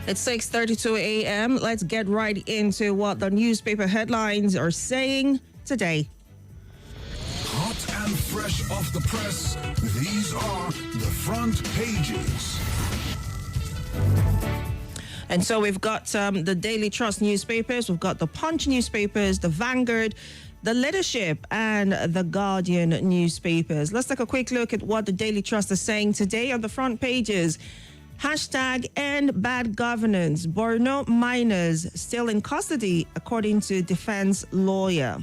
It's 6:32 a.m. Let's get right into what the newspaper headlines are saying today. Hot and fresh off the press, these are the front pages. And so we've got the Daily Trust newspapers, we've got the Punch newspapers, the Vanguard, the Leadership, and the Guardian newspapers. Let's take a quick look at what the Daily Trust is saying today on the front pages. Hashtag end bad governance. Borno miners still in custody, according to defense lawyer.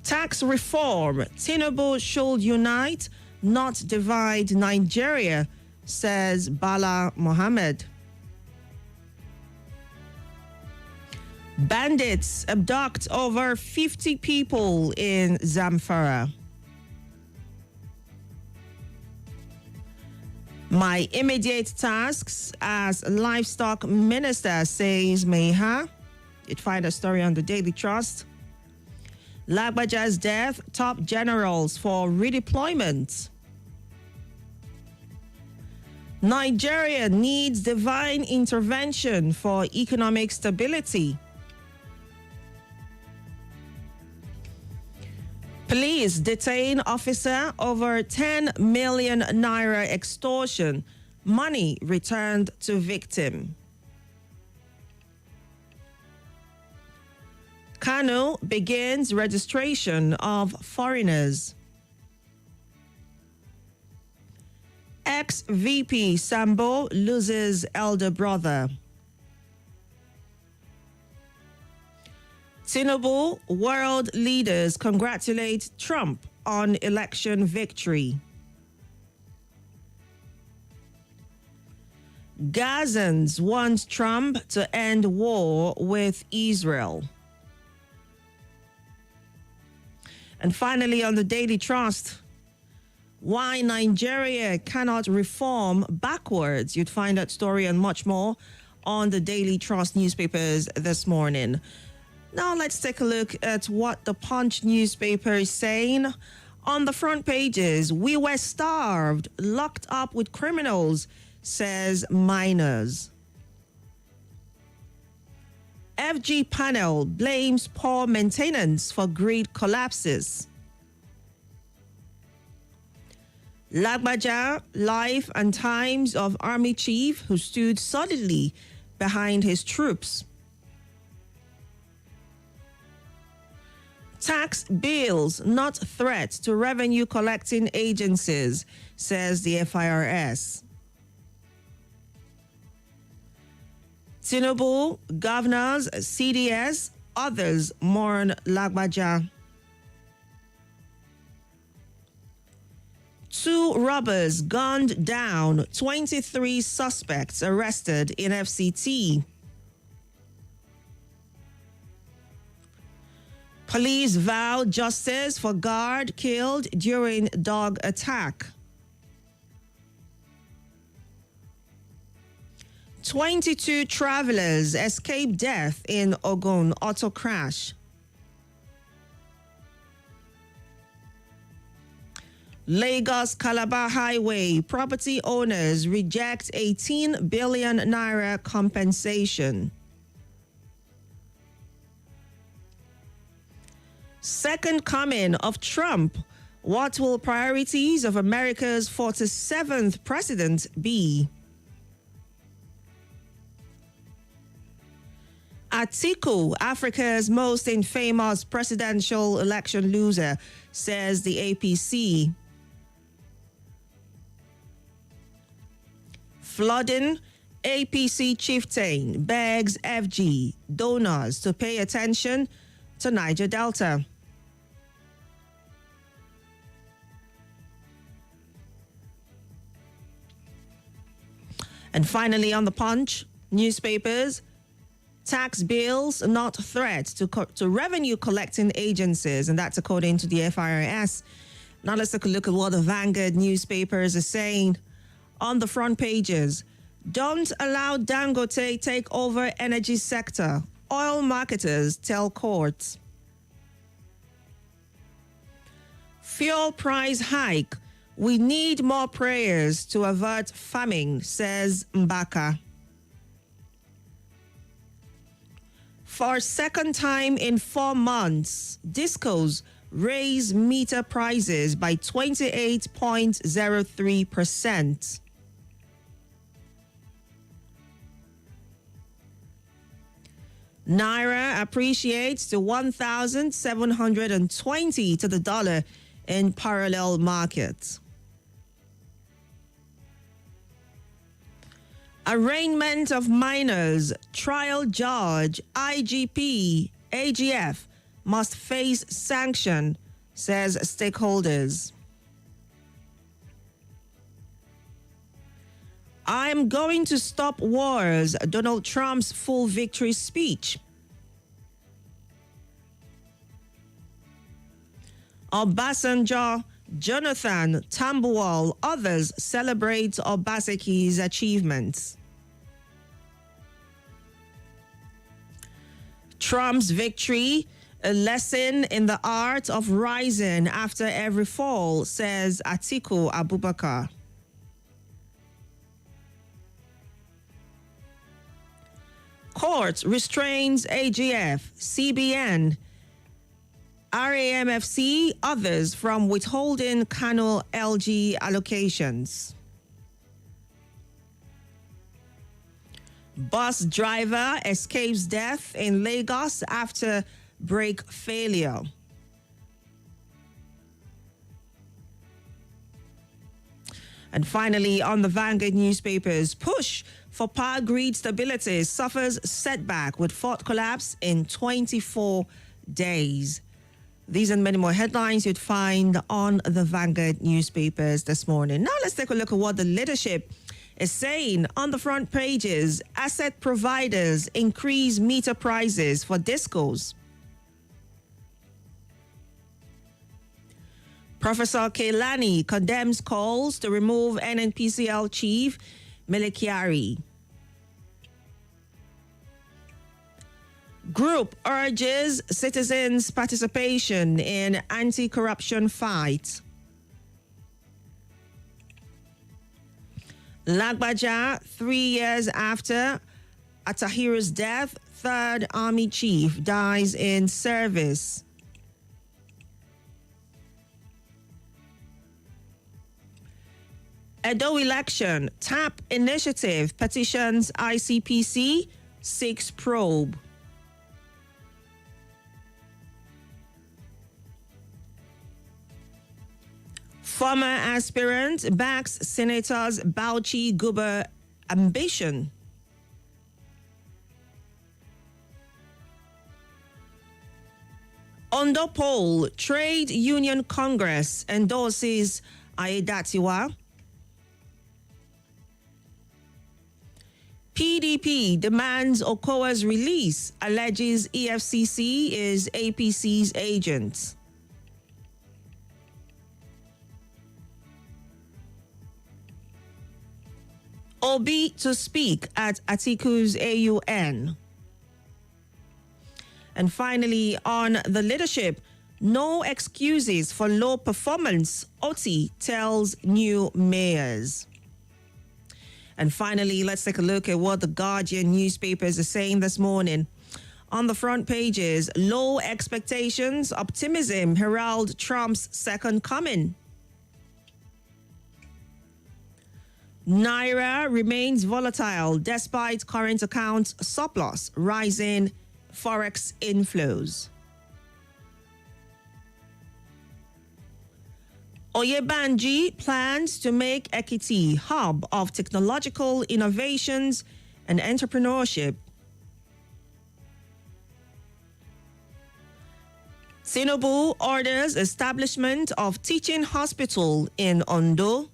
Tax reform. Tinubu should unite, not divide Nigeria, says Bala Mohammed. Bandits abduct over 50 people in Zamfara. My immediate tasks as livestock minister, says Meha. You'd find a story on the Daily Trust. Lagbaja's death, top generals for redeployment. Nigeria needs divine intervention for economic stability. Police detain officer over 10 million naira extortion. Money returned to victim. Kano begins registration of foreigners. Ex-VP Sambo loses elder brother. Tinubu, world leaders congratulate Trump on election victory. Gazans want Trump to end war with Israel. And finally, on the Daily Trust, why Nigeria cannot reform backwards. You'd find that story and much more on the Daily Trust newspapers this morning. Now let's take a look at what the Punch newspaper is saying. On the front pages, we were starved, locked up with criminals, says miners. FG panel blames poor maintenance for grid collapses. Lagbaja, life and times of army chief who stood solidly behind his troops. Tax bills, not threat to revenue collecting agencies, says the FIRS. Tinubu, governors, CDS, others mourn Lagbaja. 2 robbers gunned down, 23 suspects arrested in FCT. Police vow justice for guard killed during dog attack. 22 travelers escaped death in Ogun auto crash. Lagos Calabar Highway property owners reject 18 billion naira compensation. Second coming of Trump. What will priorities of America's 47th president be? Atiku, Africa's most infamous presidential election loser, says the APC. Flooding, APC chieftain begs FG donors to pay attention to Niger Delta. And finally, on the Punch newspapers, tax bills not threat to revenue collecting agencies, and that's according to the FIRS. Now let's take a look at what the Vanguard newspapers are saying on the front pages. Don't allow Dangote take over energy sector. Oil marketers tell courts. Fuel price hike We need more prayers to avert famine, says Mbaka. For a second time in 4 months, discos raise meter prices by 28.03%. Naira appreciates to 1,720 to the dollar in parallel markets. Arraignment of minors, trial judge, IGP, AGF must face sanction, says stakeholders. I'm going to stop wars, Donald Trump's full victory speech. Obasanjo, Jonathan, Tambuwal, others celebrate Obaseki's achievements. Trump's victory, a lesson in the art of rising after every fall, says Atiku Abubakar. Court restrains AGF, CBN, RAMFC, others from withholding Kano LG allocations. Bus driver escapes death in Lagos after brake failure. And finally, on the Vanguard newspapers, push for power grid stability suffers setback with fourth collapse in 24 days. These and many more headlines you'd find on the Vanguard newspapers this morning. Now let's take a look at what the leadership is saying on the front pages. Asset providers increase meter prices for discos. Professor Keilani condemns calls to remove NNPCL chief Melekiari. Group urges citizens' participation in anti-corruption fight. Lagbaja, 3 years after Atahiru's death, 3rd Army Chief dies in service. Edo election, TAP initiative petitions ICPC, 6 probe. Former aspirant backs Senators Bauchi Guber ambition. Ondo poll, Trade Union Congress endorses Aiyedatiwa. PDP demands Okowa's release, alleges EFCC is APC's agent. Obi to speak at Atiku's AUN. And finally, on the leadership, no excuses for low performance, Oti tells new mayors. And finally, let's take a look at what the Guardian newspapers are saying this morning. On the front pages, low expectations, optimism herald Trump's second coming. Naira remains volatile despite current account surplus, rising forex inflows. Oyebanji plans to make Ekiti hub of technological innovations and entrepreneurship. Tinubu orders establishment of teaching hospital in Ondo.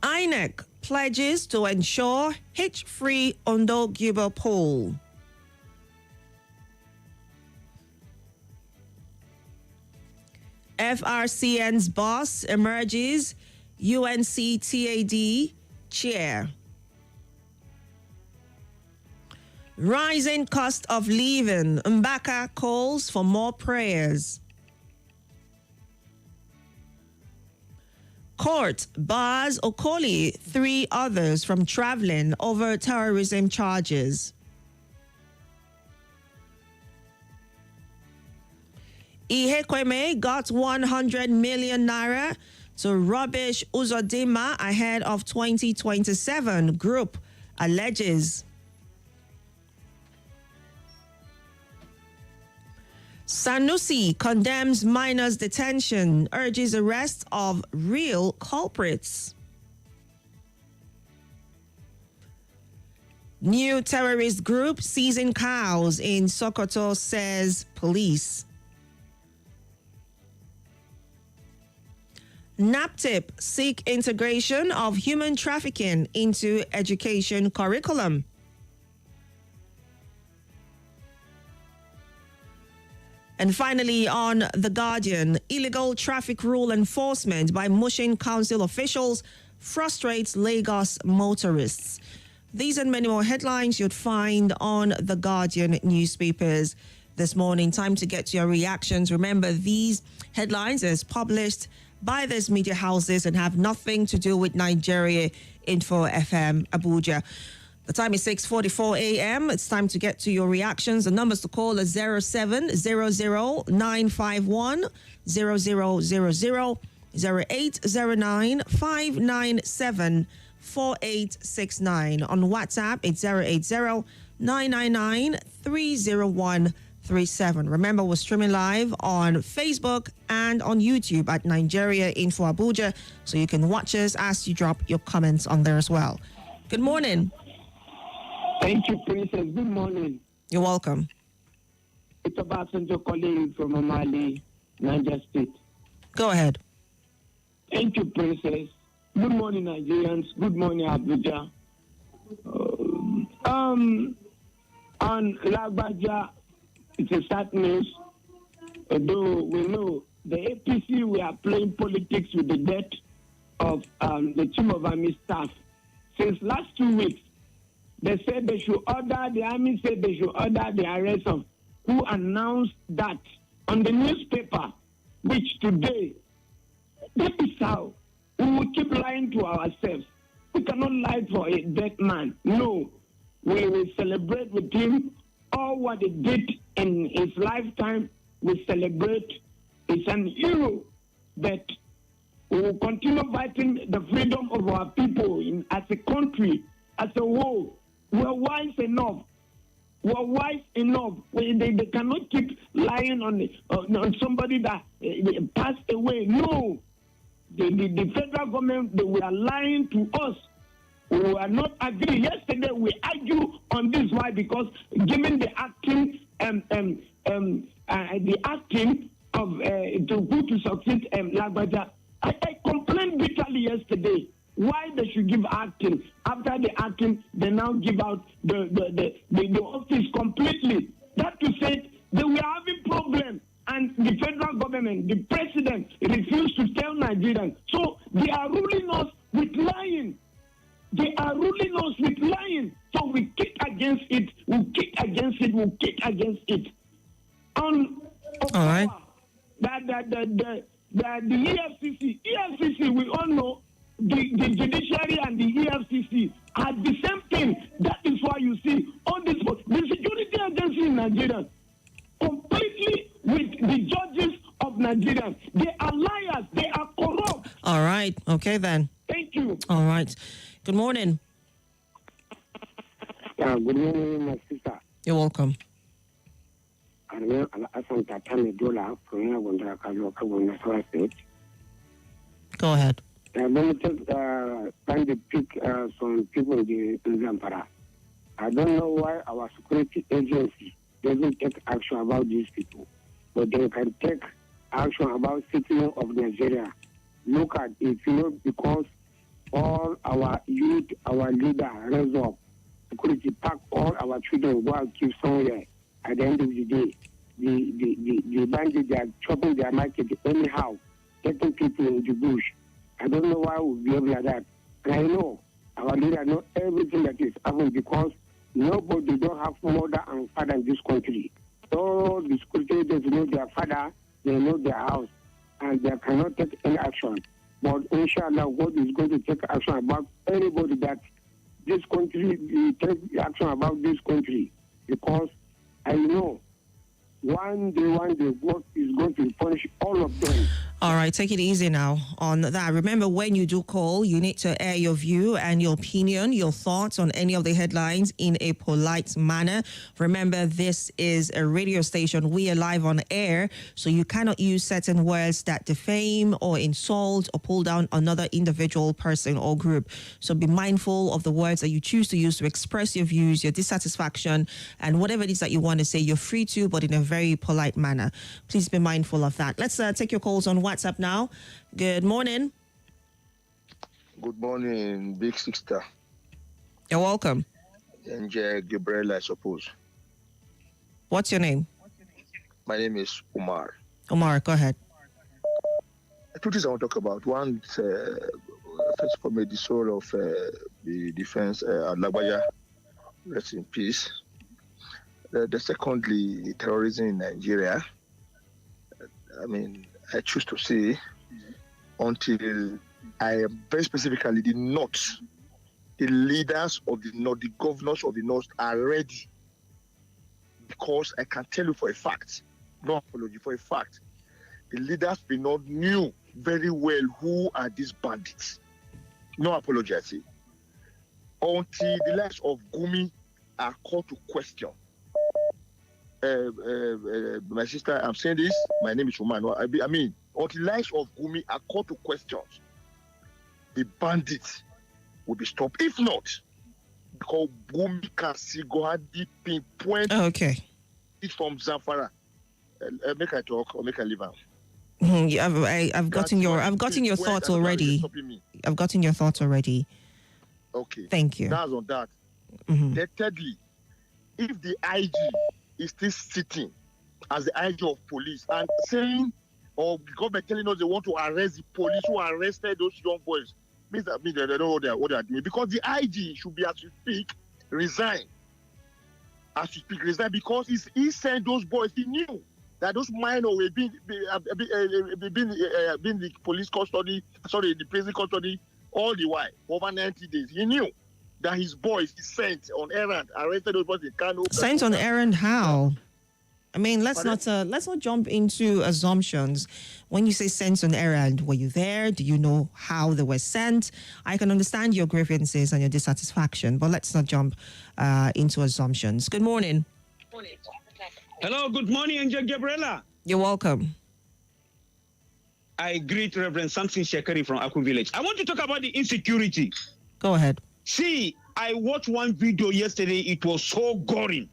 INEC pledges to ensure hitch-free Ondo-Guber poll. FRCN's boss emerges UNCTAD chair. Rising cost of living, Mbaka calls for more prayers. Court bars Okoli, 3 others from traveling over terrorism charges. Ihekweme got 100 million naira to rubbish Uzodinma ahead of 2027, group alleges. Sanusi condemns minors' detention, urges arrest of real culprits. New terrorist group seizing cows in Sokoto, says police. NAPTIP seek integration of human trafficking into education curriculum. And finally, on The Guardian, illegal traffic rule enforcement by Mushin Council officials frustrates Lagos motorists. These and many more headlines you'd find on The Guardian newspapers this morning. Time to get to your reactions. Remember, these headlines is published by these media houses and have nothing to do with Nigeria Info FM Abuja. The time is 6:44 a.m. It's time to get to your reactions. The numbers to call are 0700-951-0000, 0809-597-4869. On WhatsApp, it's 080-999-30137. Remember, we're streaming live on Facebook and on YouTube at Nigeria Info Abuja, so you can watch us as you drop your comments on there as well. Good morning. Thank you, Princess. Good morning. You're welcome. It's about Sanjo calling from Amali, Niger State. Go ahead. Thank you, Princess. Good morning, Nigerians. Good morning, Abuja. On Lagbaja, it's a sad news. Although we know the APC, we are playing politics with the death of the Chief of Army Staff. Since last 2 weeks, they said they should order, the army said they should order the arrest of who announced that on the newspaper, which today, that is how we will keep lying to ourselves. We cannot lie for a dead man. No, we will celebrate with him all what he did in his lifetime. We celebrate. It's an hero that we will continue fighting the freedom of our people as a country, as a whole. We are wise enough. We are wise enough. They cannot keep lying on somebody that passed away. No. The federal government, they were lying to us. We were not agree. Yesterday we argued on this. Why? Because given the acting of to succeed Lagbaja, I complained bitterly yesterday. Why they should give acting? After the acting, they now give out the office completely. That to say they were having problems, and the federal government, the president, refused to tell Nigerians. So they are ruling us with lying. They are ruling us with lying. So we kick against it. We kick against it. We kick against it. All right. The EFCC, we all know. The judiciary and the EFCC are the same thing. That is why you see all this. The security agency in Nigeria completely with the judges of Nigeria. They are liars. They are corrupt. All right. Okay, then. Thank you. All right. Good morning. Good morning, my sister. You're welcome. Go ahead. Let me just trying to pick some people in Zamfara. I don't know why our security agency doesn't take action about these people, but they can take action about citizens of Nigeria. Look at it, because all our youth, our leader, raise up, security pack all our children, go and keep somewhere. At the end of the day, the bandits, they are chopping their market anyhow, taking people in the bush. I don't know why we behave like that. And I know our leader know everything that is happening, because nobody don't have mother and father in this country. All the security agents know their father, they know their house, and they cannot take any action. But inshallah, God is going to take action about anybody that this country, take action about this country. Because I know one day, God is going to punish all of them. All right, take it easy now on that. Remember, when you do call, you need to air your view and your opinion, your thoughts on any of the headlines in a polite manner. Remember, this is a radio station. We are live on air, so you cannot use certain words that defame or insult or pull down another individual, person, or group. So be mindful of the words that you choose to use to express your views, your dissatisfaction, and whatever it is that you want to say. You're free to, but in a very polite manner. Please be mindful of that. Let's take your calls on WhatsApp now. Good morning. Good morning, big sister. You're welcome. And Gabriella, I suppose. What's your name? My name is Umar. Omar, go ahead. Two things I want to talk about. One, first for me, the soul of the defense, Alabaya, rest in peace. The secondly, terrorism in Nigeria. I mean, I choose to say until I am very specifically the North, the leaders of the North, the governors of the North are ready. Because I can tell you for a fact, no apology, for a fact, the leaders of the North knew very well who are these bandits. No apology, I say. Until the lives of Gumi are called to question. My sister, I'm saying this, my name is Roman. I mean, until the lives of Gumi are called to questions, the bandits will be stopped. If not, because Gumi can see Gohadi pinpoint it from Zamfara. Make I talk or make I leave out. Yeah, I've gotten your thoughts already. I've gotten your thoughts already. Okay. Thank you. That's on that. Then thirdly, if the IG is still sitting as the IG of police and saying, or the government telling us they want to arrest the police who arrested those young boys, means that they don't know what they are doing. Because the IG should be, as you speak, resign. As you speak, resign, because he sent those boys. He knew that those minors were being the police custody, the prison custody, all the while, over 90 days. He knew that his boys he sent on errand, arrested those boys in Kano. Sent on errand how? I mean, let's not jump into assumptions. When you say sent on errand, were you there? Do you know how they were sent? I can understand your grievances and your dissatisfaction, but let's not jump into assumptions. Good morning. Hello, good morning, Angel Gabriella. You're welcome. I greet Reverend Samson Shekari from Aku Village. I want to talk about the insecurity. Go ahead. See, I watched one video yesterday. It was so gory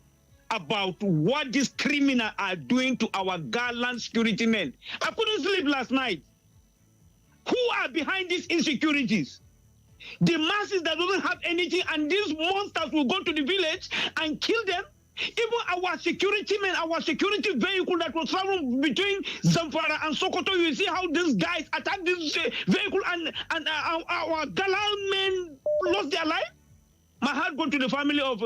about what these criminals are doing to our gallant security men. I couldn't sleep last night. Who are behind these insecurities? The masses that don't have anything, and these monsters will go to the village and kill them. Even our security men, our security vehicle that was traveling between Zamfara and Sokoto, you see how these guys attacked this vehicle and our gallant men lost their life. My heart goes to the family of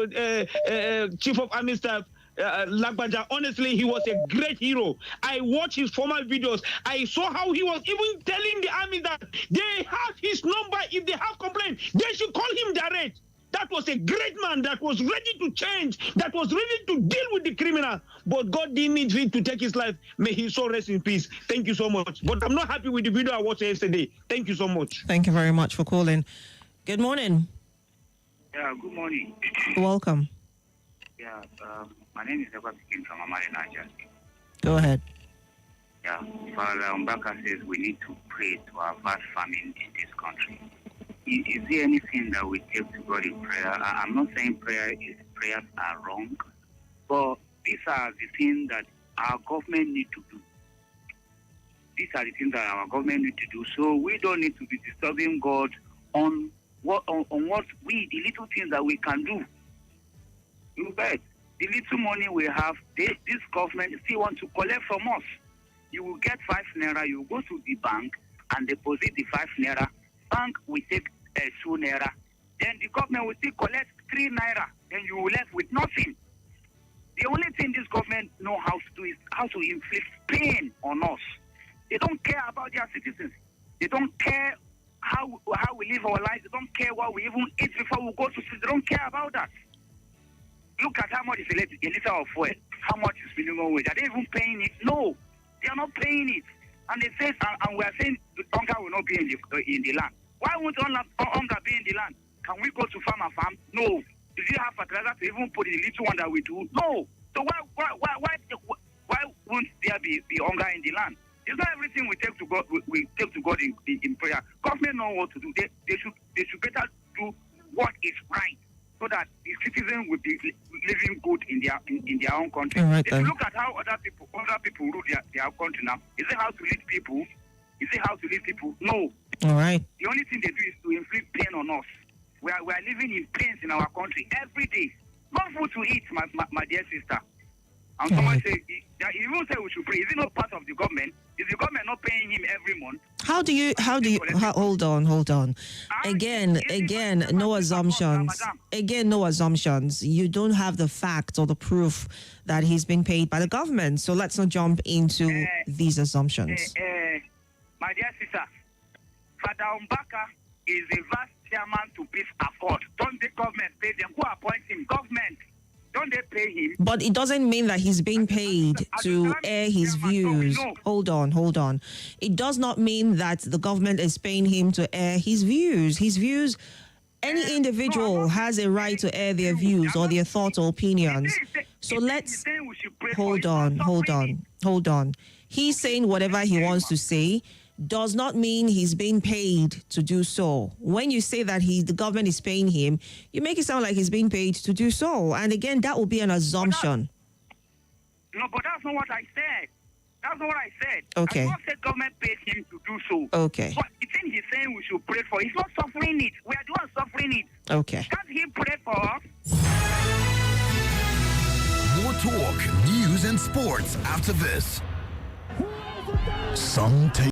Chief of Army Staff Lagbaja. Honestly, he was a great hero. I watched his former videos. I saw how he was even telling the army that they have his number. If they have complaint, they should call him direct. That was a great man that was ready to change, that was ready to deal with the criminal. But God didn't need him to take his life. May his soul rest in peace. Thank you so much. But I'm not happy with the video I watched yesterday. Thank you so much. Thank you very much for calling. Good morning. Yeah, good morning. Welcome. Yeah, my name is Eva speaking from Amari, Nigeria. Go ahead. Yeah, Father Mbaka says we need to pray to our vast famine in this country. Is there anything that we take to God in prayer? I'm not saying prayers are wrong, but these are the things that our government need to do. These are the things that our government need to do. So we don't need to be disturbing God on what we, the little things that we can do. You bet. The little money we have, this government still want to collect from us. You will get 5 naira, you go to the bank and deposit the 5 naira. Bank will take 2 naira. Then the government will still collect 3 naira. Then you will left with nothing. The only thing this government know how to do is how to inflict pain on us. They don't care about their citizens. They don't care how we live our lives. They don't care what we even eat before we go to sleep. They don't care about that. Look at how much is a liter of fuel. How much is minimum wage? Are they even paying it? No, they are not paying it. And they say, and we are saying hunger will not be in the land. Why won't hunger be in the land? Can we go to farm and farm? No. Do you have fertilizer to even put in the little one that we do? No. So why won't there be hunger in the land? It's not everything we take to God. We take to God in prayer. Government know what to do. They should better do what is right, so that the citizens will be living good in their own country. All right, if you look at how other people rule their country now, is it how to lead people? Is it how to lead people? No. All right. The only thing they do is to inflict pain on us. We are living in pains in our country every day. No food to eat, my dear sister. And someone say, you won't say we should pray. Is it not part of the government? Is the government not paying him every month? Hold on. Again, no assumptions. Again, no assumptions. You don't have the facts or the proof that he's been paid by the government. So let's not jump into these assumptions. My dear sister, Father Umbaka is a vice chairman to Peace Accord. Don't the government pay them? Who appoints him? Government. Don't they pay him? But it doesn't mean that he's being paid to air his views. Hold on. It does not mean that the government is paying him to air his views. His views, any individual has a right to air their views or their thoughts or opinions. So let's hold on. He's saying whatever he wants to say. Does not mean he's being paid to do so. When you say that the government is paying him, you make it sound like he's being paid to do so. And again, that would be an assumption. But that's not what I said. That's not what I said. Okay. I don't say government paid him to do so. Okay. But the thing he's saying we should pray for, he's not suffering it. We are the ones suffering it. Okay. Can't he pray for us? More talk, news, and sports after this. Some take